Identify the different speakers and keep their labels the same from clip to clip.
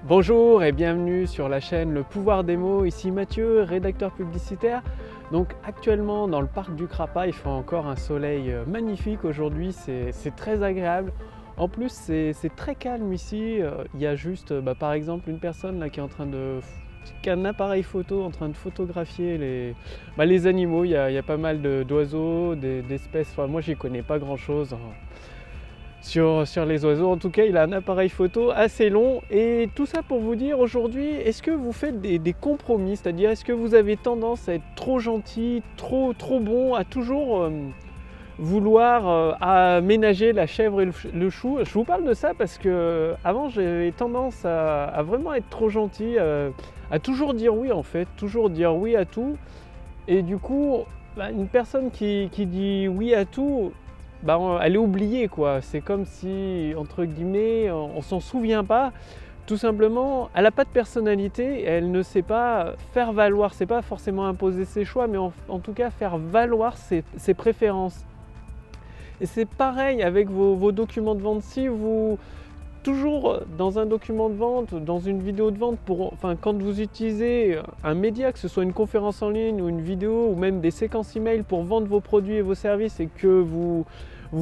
Speaker 1: Bonjour et bienvenue sur la chaîne Le Pouvoir des mots, ici Mathieu, rédacteur publicitaire. Donc actuellement dans le parc du Crapa, il fait encore un soleil magnifique aujourd'hui, c'est très agréable. En plus c'est très calme ici, il y a juste par exemple une personne là qui est en train de qu'un appareil photo en train de photographier les animaux. Il y a pas mal d'oiseaux, d'espèces, enfin moi j'y connais pas grand chose sur les oiseaux. En tout cas, il a un appareil photo assez long. Et tout ça pour vous dire aujourd'hui, est-ce que vous faites des compromis? C'est-à-dire, est-ce que vous avez tendance à être trop gentil, trop bon, à toujours vouloir aménager la chèvre et le chou? Je vous parle de ça parce que avant j'avais tendance à vraiment être trop gentil, à toujours dire oui en fait, toujours dire oui à tout. Et du coup, une personne qui dit oui à tout, elle est oubliée quoi. C'est comme si, entre guillemets, on s'en souvient pas. Tout simplement, elle n'a pas de personnalité, elle ne sait pas faire valoir, c'est pas forcément imposer ses choix, mais en tout cas faire valoir ses préférences. Et c'est pareil avec vos documents de vente. Si vous, toujours dans un document de vente, dans une vidéo de vente, quand vous utilisez un média, que ce soit une conférence en ligne ou une vidéo ou même des séquences email pour vendre vos produits et vos services et que vous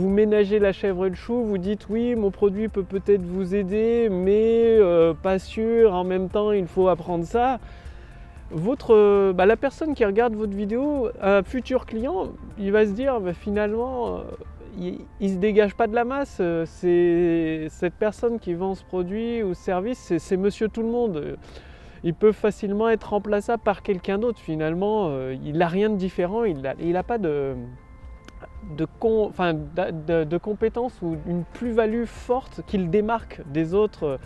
Speaker 1: ménagez la chèvre et le chou, vous dites oui, mon produit peut peut-être vous aider, mais pas sûr, en même temps il faut apprendre ça. La personne qui regarde votre vidéo, un futur client, il va se dire finalement il se dégage pas de la masse, c'est cette personne qui vend ce produit ou ce service, c'est monsieur tout le monde. Il peut facilement être remplaçable par quelqu'un d'autre finalement, il n'a rien de différent, il n'a pas de compétences ou une plus-value forte qui le démarque des autres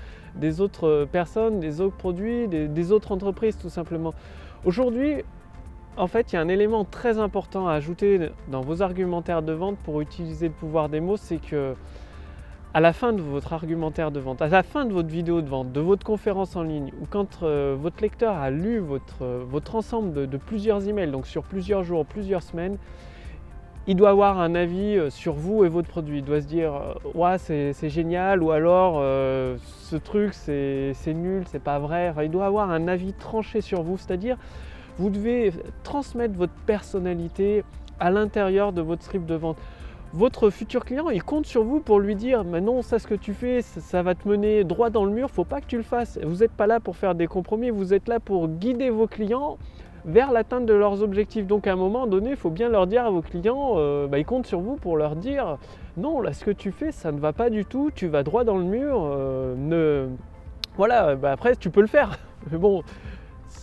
Speaker 1: personnes, des autres produits, des autres entreprises tout simplement. Aujourd'hui, en fait, il y a un élément très important à ajouter dans vos argumentaires de vente pour utiliser le pouvoir des mots, c'est que à la fin de votre argumentaire de vente, à la fin de votre vidéo de vente, de votre conférence en ligne, ou quand votre lecteur a lu votre ensemble de plusieurs emails, donc sur plusieurs jours, plusieurs semaines, il doit avoir un avis sur vous et votre produit. Il doit se dire ouais, c'est génial, ou alors ce truc c'est nul, c'est pas vrai. Enfin, il doit avoir un avis tranché sur vous, c'est-à-dire vous devez transmettre votre personnalité à l'intérieur de votre script de vente. Votre futur client, il compte sur vous pour lui dire mais non, ça ce que tu fais, ça va te mener droit dans le mur, faut pas que tu le fasses. Vous n'êtes pas là pour faire des compromis, vous êtes là pour guider vos clients vers l'atteinte de leurs objectifs. Donc à un moment donné, il faut bien leur dire à vos clients, ils comptent sur vous pour leur dire non, là ce que tu fais, ça ne va pas du tout, tu vas droit dans le mur, après tu peux le faire, mais bon,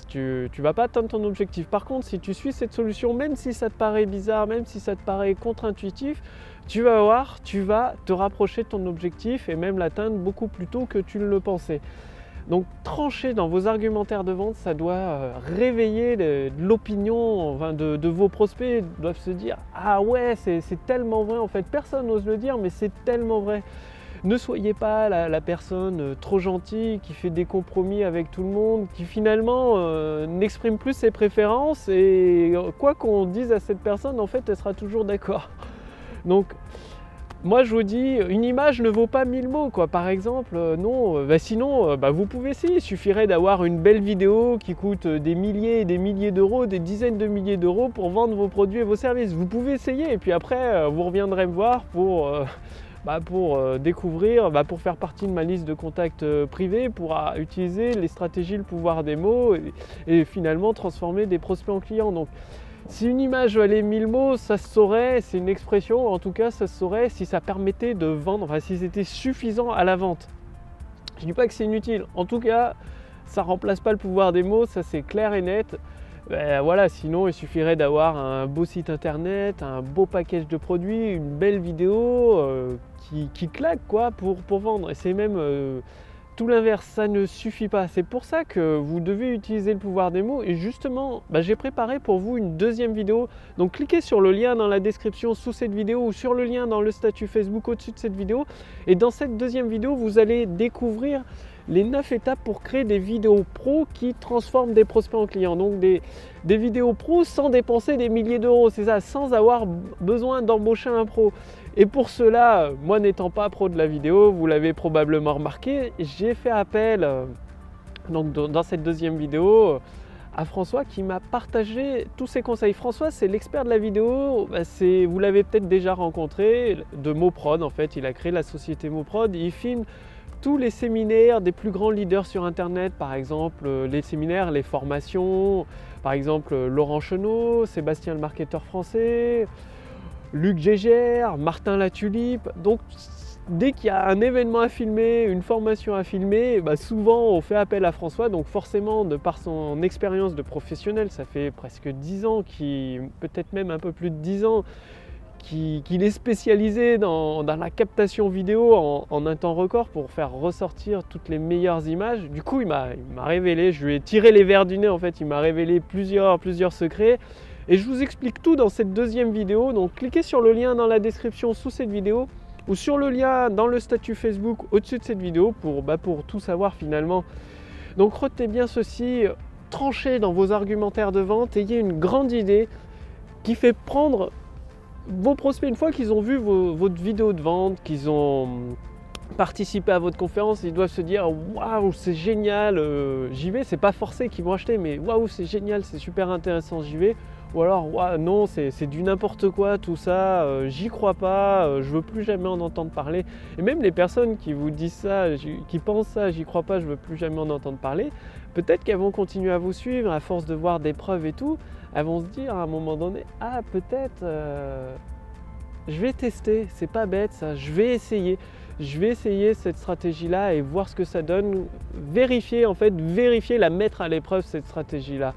Speaker 1: tu vas pas atteindre ton objectif. Par contre, si tu suis cette solution, même si ça te paraît bizarre, même si ça te paraît contre-intuitif, tu vas voir, tu vas te rapprocher de ton objectif et même l'atteindre beaucoup plus tôt que tu ne le pensais. Donc trancher dans vos argumentaires de vente, ça doit réveiller l'opinion de vos prospects. Ils doivent se dire ah ouais, c'est tellement vrai en fait, personne n'ose le dire mais c'est tellement vrai. Ne soyez pas la personne trop gentille qui fait des compromis avec tout le monde, qui finalement n'exprime plus ses préférences et quoi qu'on dise à cette personne, en fait elle sera toujours d'accord. Donc moi je vous dis, une image ne vaut pas 1000 mots quoi. Par exemple, sinon vous pouvez essayer, il suffirait d'avoir une belle vidéo qui coûte des milliers et des milliers d'euros, des dizaines de milliers d'euros pour vendre vos produits et vos services. Vous pouvez essayer et puis après vous reviendrez me voir pour découvrir, pour faire partie de ma liste de contacts privés, pour utiliser les stratégies, le pouvoir des mots et finalement transformer des prospects en clients. Donc si une image valait 1000 mots, ça se saurait, c'est une expression, en tout cas ça se saurait si ça permettait de vendre, si c'était suffisant à la vente. Je ne dis pas que c'est inutile, en tout cas ça ne remplace pas le pouvoir des mots, ça c'est clair et net. Sinon il suffirait d'avoir un beau site internet, un beau package de produits, une belle vidéo qui claque quoi pour vendre. Et c'est même tout l'inverse, ça ne suffit pas. C'est pour ça que vous devez utiliser le pouvoir des mots. Et justement, j'ai préparé pour vous une deuxième vidéo. Donc cliquez sur le lien dans la description sous cette vidéo ou sur le lien dans le statut Facebook au-dessus de cette vidéo. Et dans cette deuxième vidéo, vous allez découvrir les 9 étapes pour créer des vidéos pro qui transforment des prospects en clients. Donc des vidéos pro sans dépenser des milliers d'euros, c'est ça, sans avoir besoin d'embaucher un pro. Et pour cela, moi n'étant pas pro de la vidéo, vous l'avez probablement remarqué, j'ai fait appel Donc dans cette deuxième vidéo, à François qui m'a partagé tous ses conseils. François, c'est l'expert de la vidéo, vous l'avez peut-être déjà rencontré, de Moprod en fait. Il a créé la société Moprod, il filme tous les séminaires des plus grands leaders sur internet, par exemple les séminaires, les formations, par exemple Laurent Chenot, Sébastien le marketeur français, Luc Gégère, Martin Latulipe. Donc dès qu'il y a un événement à filmer, une formation à filmer, souvent on fait appel à François. Donc forcément, de par son expérience de professionnel, ça fait presque 10 ans, peut-être même un peu plus de 10 ans, qu'il est spécialisé dans la captation vidéo en un temps record pour faire ressortir toutes les meilleures images. Du coup, il m'a révélé, je lui ai tiré les verres du nez en fait, il m'a révélé plusieurs secrets. Et je vous explique tout dans cette deuxième vidéo. Donc cliquez sur le lien dans la description sous cette vidéo ou sur le lien dans le statut Facebook au-dessus de cette vidéo pour tout savoir finalement. Donc retenez bien ceci, tranchez dans vos argumentaires de vente, ayez une grande idée qui fait prendre vos prospects, une fois qu'ils ont vu votre vidéo de vente, qu'ils ont participé à votre conférence, ils doivent se dire waouh, c'est génial, j'y vais. C'est pas forcé qu'ils vont acheter, mais waouh, c'est génial, c'est super intéressant, j'y vais. Ou alors waouh, non, c'est du n'importe quoi tout ça, j'y crois pas, je veux plus jamais en entendre parler. Et même les personnes qui vous disent ça, qui pensent ça, j'y crois pas, je veux plus jamais en entendre parler, peut-être qu'elles vont continuer à vous suivre à force de voir des preuves et tout. Elles vont se dire à un moment donné, ah peut-être je vais tester, c'est pas bête ça, je vais essayer cette stratégie-là et voir ce que ça donne, vérifier, la mettre à l'épreuve cette stratégie-là.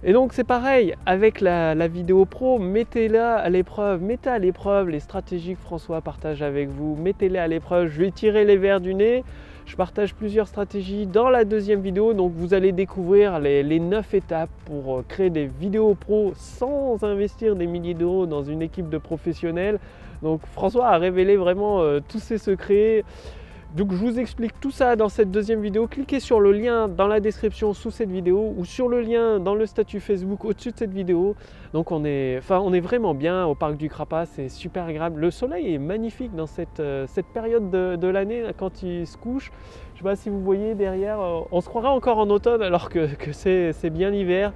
Speaker 1: Et donc c'est pareil avec la vidéo pro, mettez à l'épreuve les stratégies que François partage avec vous, mettez-les à l'épreuve. Je vais tirer les verres du nez. Je partage plusieurs stratégies dans la deuxième vidéo, donc vous allez découvrir les 9 étapes pour créer des vidéos pro sans investir des milliers d'euros dans une équipe de professionnels. Donc François a révélé vraiment tous ses secrets. Donc je vous explique tout ça dans cette deuxième vidéo. Cliquez sur le lien dans la description sous cette vidéo ou sur le lien dans le statut Facebook au-dessus de cette vidéo. Donc on est vraiment bien au parc du Crapa, c'est super agréable. Le soleil est magnifique dans cette période de l'année quand il se couche. Je ne sais pas si vous voyez derrière, on se croirait encore en automne alors que c'est bien l'hiver.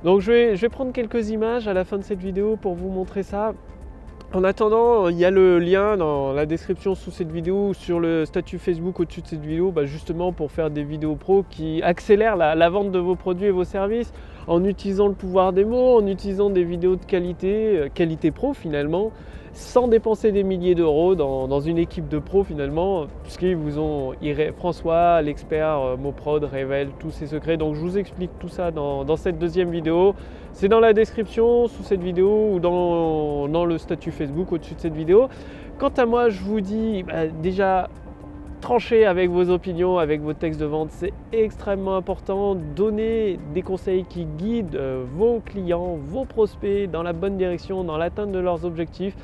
Speaker 1: Donc je vais prendre quelques images à la fin de cette vidéo pour vous montrer ça. En attendant, il y a le lien dans la description sous cette vidéo ou sur le statut Facebook au-dessus de cette vidéo, justement pour faire des vidéos pro qui accélèrent la vente de vos produits et vos services en utilisant le pouvoir des mots, en utilisant des vidéos de qualité pro finalement, sans dépenser des milliers d'euros dans une équipe de pros finalement, puisqu'ils François, l'expert Moprod, révèle tous ses secrets. Donc je vous explique tout ça dans cette deuxième vidéo. C'est dans la description sous cette vidéo ou dans le statut Facebook au-dessus de cette vidéo. Quant à moi, je vous dis déjà, tranchez avec vos opinions, avec vos textes de vente, c'est extrêmement important. Donnez des conseils qui guident vos clients, vos prospects dans la bonne direction, dans l'atteinte de leurs objectifs.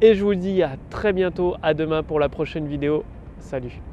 Speaker 1: Et je vous dis à très bientôt, à demain pour la prochaine vidéo. Salut!